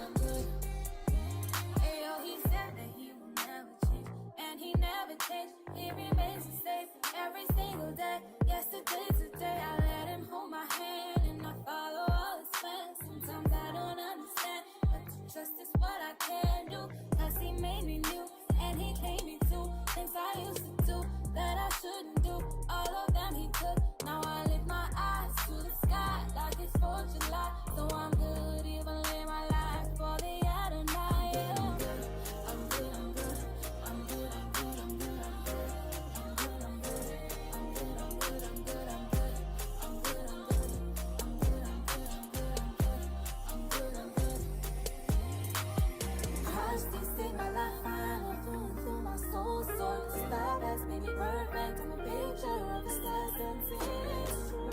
I'm good. Ayo, he said that he will never change, and he never changed. He remains the same every single day. Yesterday, today, I let him hold my hand, and I follow all his plans. Sometimes I don't understand, but to trust is what I can do. Cause he made me new, and he gave me two things I used to do that I shouldn't do. All of them he took. Now I lift my eyes to the sky like it's 4th of July. So I'm good, even live my life for the Adonai. Yeah. I'm good, I'm good, I'm good, I'm good, I'm good, I'm good, I'm good, I'm good, I'm good, I'm good, I'm good, I'm good, I'm good, I'm good, I'm good, I'm good, I'm good, I'm good, I'm good, I'm good. Christ, he saved my life, I'm through and through my soul. So this love has made me perfect. I'm a picture of his essence. It's true.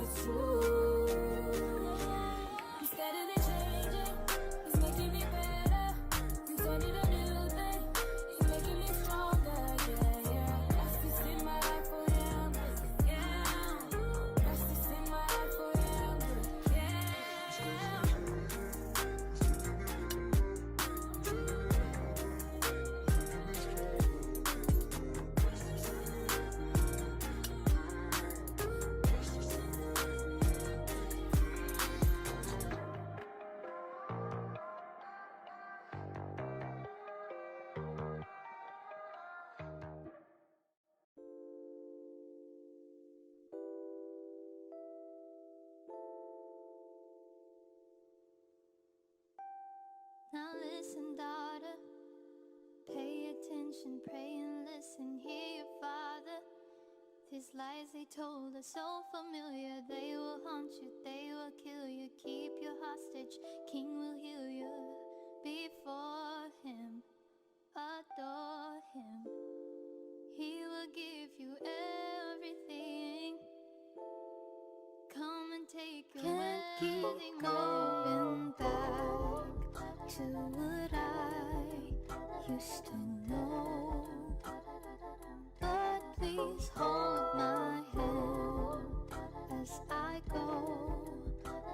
It's true. I'm steadily changing. He's making me better. I'm turning a new thing. He's making me stronger. Yeah, yeah. Christ is in my life for him. Yeah. Christ is in my life for him. Yeah. Now listen, daughter, pay attention, pray and listen, hear your father. These lies they told are so familiar, they will haunt you, they will kill you, keep you hostage, king will heal you. Before him, adore him, he will give you everything. Come and take your Can't keep going back to what I used to know. But please hold my hand as I go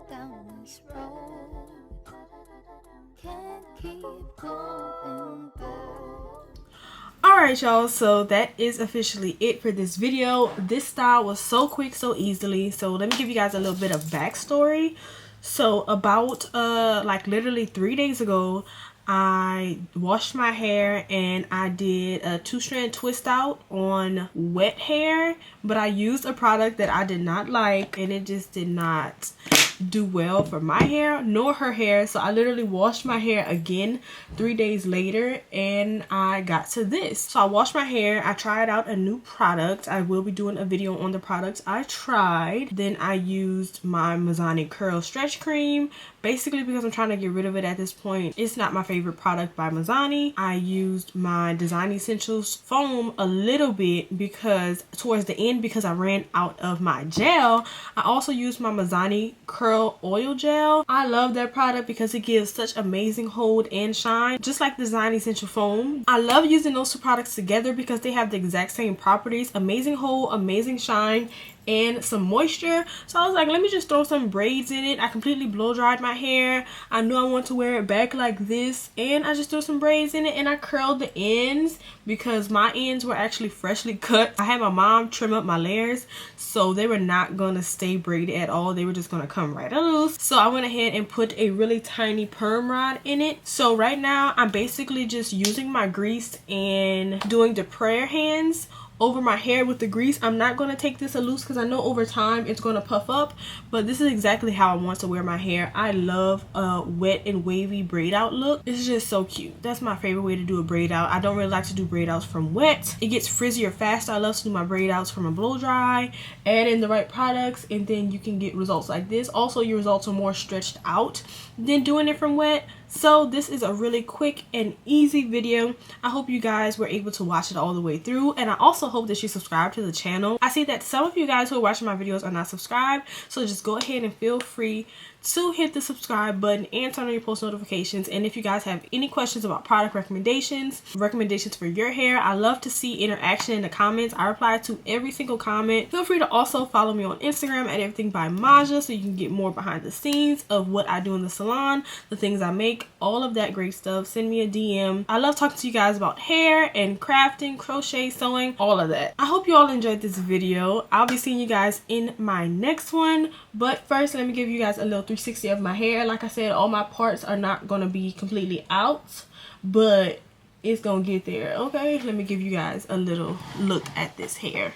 down this road. Can't keep going back. Alright y'all, so that is officially it for this video. This style was so quick, so easily. So let me give you guys a little bit of backstory. So about like literally 3 days ago, I washed my hair and I did a 2-strand twist out on wet hair, but I used a product that I did not like and it just did not do well for my hair nor her hair. So I literally washed my hair again 3 days later and I got to this. So I washed my hair, I tried out a new product. I will be doing a video on the products I tried. Then I used my Mazani curl stretch cream, basically because I'm trying to get rid of it at this point. It's not my favorite product by Mazani. I used my Design Essentials foam a little bit because towards the end, because I ran out of my gel. I also used my Mazani curl oil gel. I love that product because it gives such amazing hold and shine, just like Design Essential foam. I love using those two products together because they have the exact same properties: amazing hold, amazing shine, and some moisture. So I was like, let me just throw some braids in it. I completely blow dried my hair. I knew I wanted to wear it back like this, and I just threw some braids in it, and I curled the ends because my ends were actually freshly cut. I had my mom trim up my layers, so they were not gonna stay braided at all. They were just gonna come right loose. So I went ahead and put a really tiny perm rod in it. So right now I'm basically just using my grease and doing the prayer hands over my hair with the grease. I'm not going to take this loose because I know over time it's going to puff up, but this is exactly how I want to wear my hair. I love a wet and wavy braid out look. It's just so cute. That's my favorite way to do a braid out. I don't really like to do braid outs from wet. It gets frizzier faster. I love to do my braid outs from a blow dry, add in the right products, and then you can get results like this. Also, your results are more stretched out than doing it from wet. So this is a really quick and easy video. I hope you guys were able to watch it all the way through, and I also hope that you subscribe to the channel. I see that some of you guys who are watching my videos are not subscribed, so just go ahead and feel free to hit the subscribe button and turn on your post notifications. And if you guys have any questions about product recommendations for your hair, I love to see interaction in the comments. I reply to every single comment. Feel free to also follow me on Instagram at Everything by Maja, so you can get more behind the scenes of what I do in the salon, the things I make, all of that great stuff. Send me a DM. I love talking to you guys about hair and crafting, crochet, sewing, all of that. I hope you all enjoyed this video. I'll be seeing you guys in my next one, but first let me give you guys a little 360 of my hair. Like I said, all my parts are not gonna be completely out, but it's gonna get there. Okay, let me give you guys a little look at this hair.